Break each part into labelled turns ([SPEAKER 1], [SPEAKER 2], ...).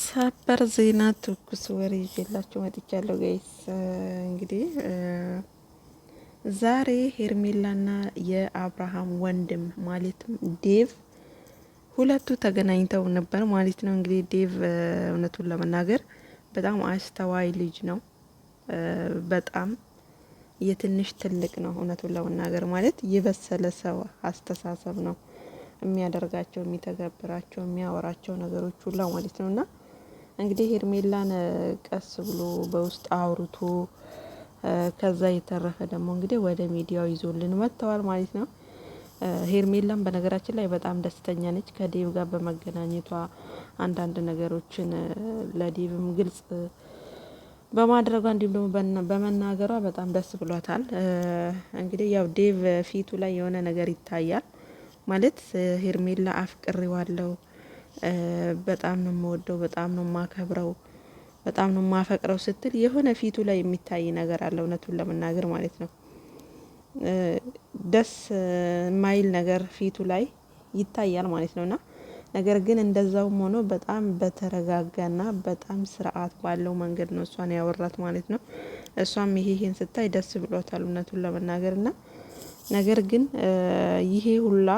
[SPEAKER 1] ሰበር ዜና ትኩስ ወሬ ይዤላችሁ መጥቻለሁ ጋይስ። እንግዲህ ዛሬ ሄርሜላና የአብርሃም ወንድም ማለትም ዴቭ ሁለቱ ተገናኝተው ነበር ማለት ነው። እንግዲህ ዴቭ እውነቱን ለመናገር በጣም አስተዋይ ልጅ ነው። በጣም የትንሽ ትልቅ ነው። እውነቱን ለመናገር ማለት የበሰለ ሰው አስተሳሰብ ነው የሚያደርጋቸው፣ የሚተገብራቸው፣ የሚያወራቸው ነገሮች ሁላ ማለት ነውና እንግዲህ ሄርሜላን ቀስ ብሎ በውስጥ አውርቶ ከዛ የተረፈ ደግሞ እንግዲህ ወደ ሚዲያው ይዞልን መጥተዋል ማለት ነው። ሄርሜላን በነገራችን ላይ በጣም ደስተኛ ነች ከዴቭ ጋር በመገናኘቷ። አንዳንድ ነገሮችን ለዴቭም ግልጽ በማድረጓ እንዲሁም ደግሞ በመናገሯ በጣም ደስ ብሏታል። እንግዲህ ያው ዴቭ ፊቱ ላይ የሆነ ነገር ይታያል ማለት ሄርሜላ አፍቅሬዋለሁ፣ በጣም ነው የምወደው፣ በጣም ነው የማከብረው፣ በጣም ነው የማፈቅረው ስትል የሆነ ፊቱ ላይ የሚታይ ነገር አለ። እውነቱን ለመናገር ማለት ነው ደስ የማይል ነገር ፊቱ ላይ ይታያል ማለት ነውና ነገር ግን እንደዛውም ሆኖ በጣም በተረጋጋና በጣም ስርዓት ባለው መንገድ ነው እሷን ያወራት ማለት ነው። እሷም ይሄን ስታይ ደስ ብሏታል እውነቱን ለመናገርና ነገር ግን ይሄ ሁላ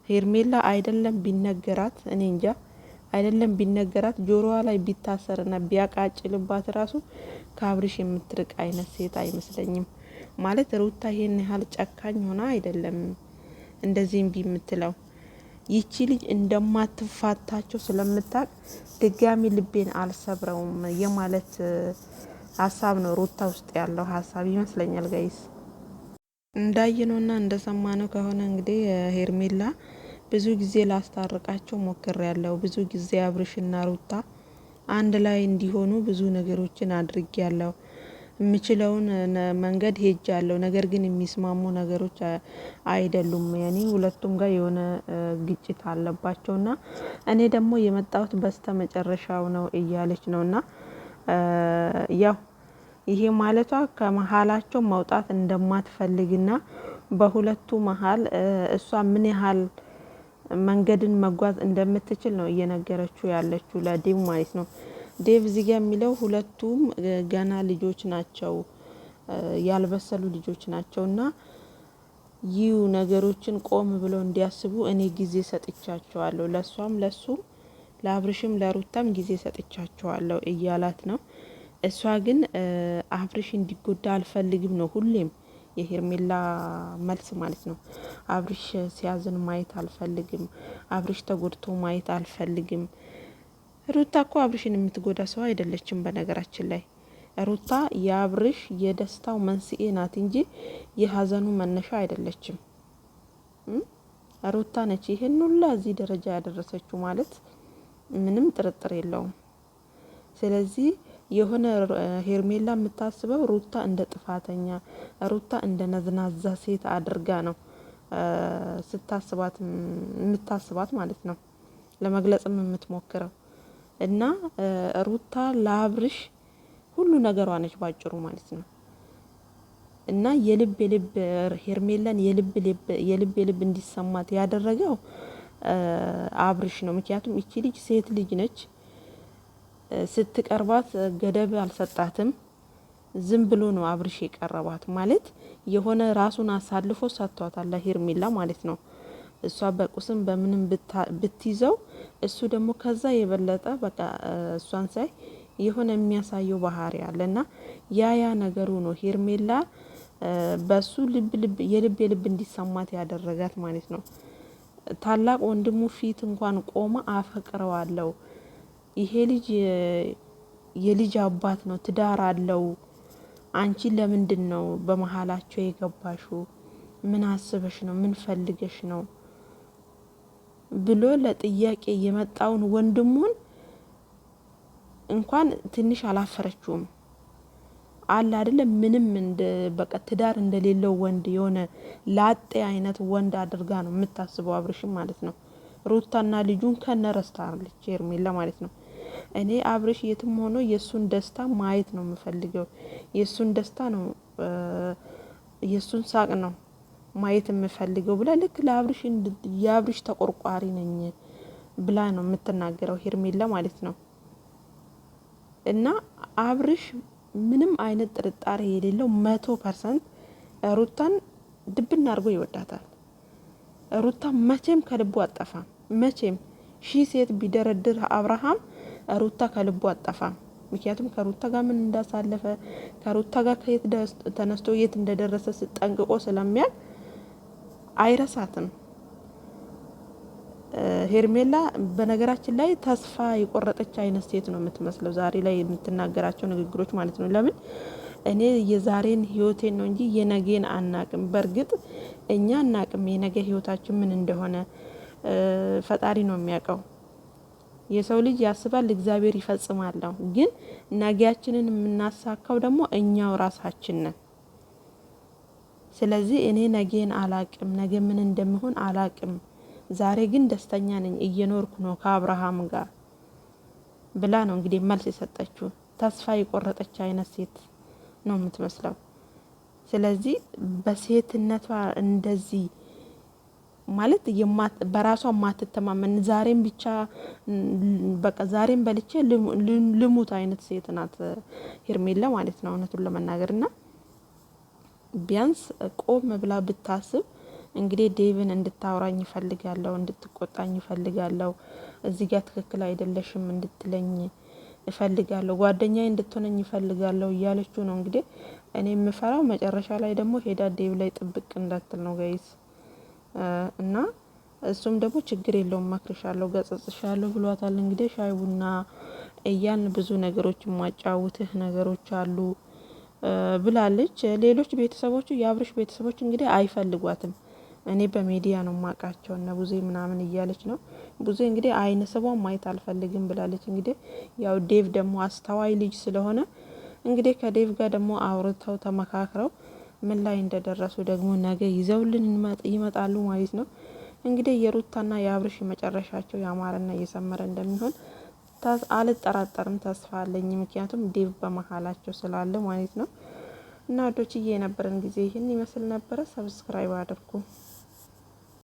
[SPEAKER 1] ሄርሜላ አይደለም ቢነገራት፣ እኔ እንጃ አይደለም ቢነገራት ጆሮዋ ላይ ቢታሰርና ቢያቃጭልባት ራሱ ከአብርሽ የምትርቅ አይነት ሴት አይመስለኝም። ማለት ሩታ ይሄን ያህል ጨካኝ ሆና አይደለም እንደዚህም ቢምትለው ይቺ ልጅ እንደማትፋታቸው ስለምታቅ ድጋሚ ልቤን አልሰብረውም የማለት ሀሳብ ነው ሩታ ውስጥ ያለው ሀሳብ ይመስለኛል ጋይስ። እንዳየነውና እንደሰማነው ከሆነ እንግዲህ ሄርሜላ ብዙ ጊዜ ላስታርቃቸው ሞክር ያለው ብዙ ጊዜ አብርሽና ሩታ አንድ ላይ እንዲሆኑ ብዙ ነገሮችን አድርጌ ያለው የምችለውን መንገድ ሄጅ ያለው ነገር ግን የሚስማሙ ነገሮች አይደሉም። ያኔ ሁለቱም ጋር የሆነ ግጭት አለባቸውና እኔ ደግሞ የመጣሁት በስተ መጨረሻው ነው እያለች ነውና ያው ይሄ ማለቷ ከመሀላቸው መውጣት እንደማትፈልግና በሁለቱ መሀል እሷ ምን ያህል መንገድን መጓዝ እንደምትችል ነው እየነገረችው ያለችው ለዴቭ ማለት ነው። ዴቭ እዚህ ጋር የሚለው ሁለቱም ገና ልጆች ናቸው፣ ያልበሰሉ ልጆች ናቸውና ይሁ ነገሮችን ቆም ብለው እንዲያስቡ እኔ ጊዜ ሰጥቻቸዋለሁ፣ ለሷም ለሱም ለአብርሽም ለሩታም ጊዜ ሰጥቻቸዋለሁ እያላት ነው። እሷ ግን አብርሽ እንዲጎዳ አልፈልግም ነው ሁሌም የሄርሜላ መልስ ማለት ነው። አብርሽ ሲያዝን ማየት አልፈልግም፣ አብርሽ ተጎድቶ ማየት አልፈልግም። ሩታ እኮ አብርሽን የምትጎዳ ሰው አይደለችም። በነገራችን ላይ ሩታ የአብርሽ የደስታው መንስኤ ናት እንጂ የሀዘኑ መነሻ አይደለችም። ሩታ ነች ይሄን ሁላ እዚህ ደረጃ ያደረሰችው ማለት ምንም ጥርጥር የለውም። ስለዚህ የሆነ ሄርሜላ የምታስበው ሩታ እንደ ጥፋተኛ፣ ሩታ እንደ ነዝናዛ ሴት አድርጋ ነው ስታስባት የምታስባት ማለት ነው፣ ለመግለጽም የምትሞክረው እና ሩታ ለአብርሽ ሁሉ ነገሯ ነች ባጭሩ ማለት ነው። እና የልብ ሄርሜላን የልብ እንዲሰማት ያደረገው አብርሽ ነው። ምክንያቱም እቺ ልጅ ሴት ልጅ ነች፣ ስትቀርባት ገደብ አልሰጣትም። ዝም ብሎ ነው አብርሽ የቀረባት ማለት የሆነ ራሱን አሳልፎ ሰጥቷታል ለሄርሜላ ማለት ነው። እሷ በቁስም በምንም ብትይዘው እሱ ደግሞ ከዛ የበለጠ በቃ እሷን ሳይ የሆነ የሚያሳየው ባህሪ አለና ያ ነገሩ ነው ሄርሜላ በሱ የልብ እንዲሰማት ያደረጋት ማለት ነው። ታላቅ ወንድሙ ፊት እንኳን ቆማ አፈቅረዋለሁ፣ ይሄ ልጅ የልጅ አባት ነው፣ ትዳር አለው፣ አንቺ ለምንድን ነው በመሀላቸው የገባሹ? ምን አስበሽ ነው? ምን ፈልገሽ ነው ብሎ ለጥያቄ የመጣውን ወንድሙን እንኳን ትንሽ አላፈረችውም። አለ አይደለ ምንም እንደ በቃ ትዳር እንደሌለው ወንድ የሆነ ላጤ አይነት ወንድ አድርጋ ነው የምታስበው አብርሽም ማለት ነው። ሩታና ልጁን ከነረስታለች ሄርሜላ ማለት ነው። እኔ አብርሽ የትም ሆኖ የሱን ደስታ ማየት ነው የምፈልገው፣ የሱን ደስታ ነው የሱን ሳቅ ነው ማየት የምፈልገው ብላ ልክ ለአብርሽ የአብርሽ ተቆርቋሪ ነኝ ብላ ነው የምትናገረው ሄርሜላ ማለት ነው። እና አብርሽ ምንም አይነት ጥርጣሬ የሌለው 100% ሩታን ድብና አድርጎ ይወዳታል። ሩታ መቼም ከልቡ አጠፋም። መቼም ሺህ ሴት ቢደረድር አብርሃም ሩታ ከልቡ አጠፋም። ምክንያቱም ከሩታ ጋር ምን እንዳሳለፈ ከሩታ ጋር ከየት ተነስቶ የት እንደደረሰ ጠንቅቆ ስለሚያውቅ አይረሳትም። ሄርሜላ በነገራችን ላይ ተስፋ የቆረጠች አይነት ሴት ነው የምትመስለው ዛሬ ላይ የምትናገራቸው ንግግሮች ማለት ነው። ለምን እኔ የዛሬን ህይወቴን ነው እንጂ የነገን አናቅም። በእርግጥ እኛ አናቅም የነገ ህይወታችን ምን እንደሆነ ፈጣሪ ነው የሚያውቀው። የሰው ልጅ ያስባል፣ እግዚአብሔር ይፈጽማል ነው። ግን ነገያችንን የምናሳካው ደግሞ እኛው ራሳችን ነን። ስለዚህ እኔ ነገን አላቅም፣ ነገ ምን እንደምሆን አላቅም። ዛሬ ግን ደስተኛ ነኝ፣ እየኖርኩ ነው ከአብርሃም ጋር ብላ ነው እንግዲህ መልስ የሰጠችው። ተስፋ የቆረጠች አይነት ሴት ነው የምትመስለው። ስለዚህ በሴትነቷ እንደዚህ ማለት በራሷ ማትተማመን ዛሬም ብቻ በቃ ዛሬም በልቼ ልሙት አይነት ሴት ናት ሄርሜላ ማለት ነው እውነቱን ለመናገርና ቢያንስ ቆም ብላ ብታስብ እንግዲህ ዴቭን እንድታወራኝ ይፈልጋለሁ፣ እንድትቆጣኝ ይፈልጋለሁ፣ እዚህ ጋር ትክክል አይደለሽም እንድትለኝ ይፈልጋለሁ፣ ጓደኛዬ እንድትሆነኝ ይፈልጋለሁ እያለችው ነው። እንግዲህ እኔ የምፈራው መጨረሻ ላይ ደግሞ ሄዳ ዴቭ ላይ ጥብቅ እንዳትል ነው ጋይስ። እና እሱም ደግሞ ችግር የለውም መክርሻለሁ፣ ገጽጽሻለሁ ብሏታል። እንግዲህ ሻይ ቡና እያልን ብዙ ነገሮች ማጫውትህ ነገሮች አሉ ብላለች። ሌሎች ቤተሰቦቹ የአብርሽ ቤተሰቦች እንግዲህ አይፈልጓትም። እኔ በሚዲያ ነው ማቃቸው እና ቡዜ ምናምን እያለች ነው። ቡዜ እንግዲህ አይነ ስቧን ማየት አልፈልግም ብላለች። እንግዲህ ያው ዴቭ ደግሞ አስተዋይ ልጅ ስለሆነ እንግዲህ ከዴቭ ጋር ደግሞ አውርተው ተመካክረው ምን ላይ እንደደረሱ ደግሞ ነገ ይዘውልን ይመጣሉ ማለት ነው። እንግዲህ የሩታና የአብርሽ መጨረሻቸው ያማረና እየሰመረ እንደሚሆን አልጠራጠርም፣ ተስፋ አለኝ። ምክንያቱም ዴቭ በመሀላቸው ስላለ ማለት ነው። እና ወዶችዬ የነበረን ጊዜ ይህን ይመስል ነበረ። ሰብስክራይብ አድርጉ።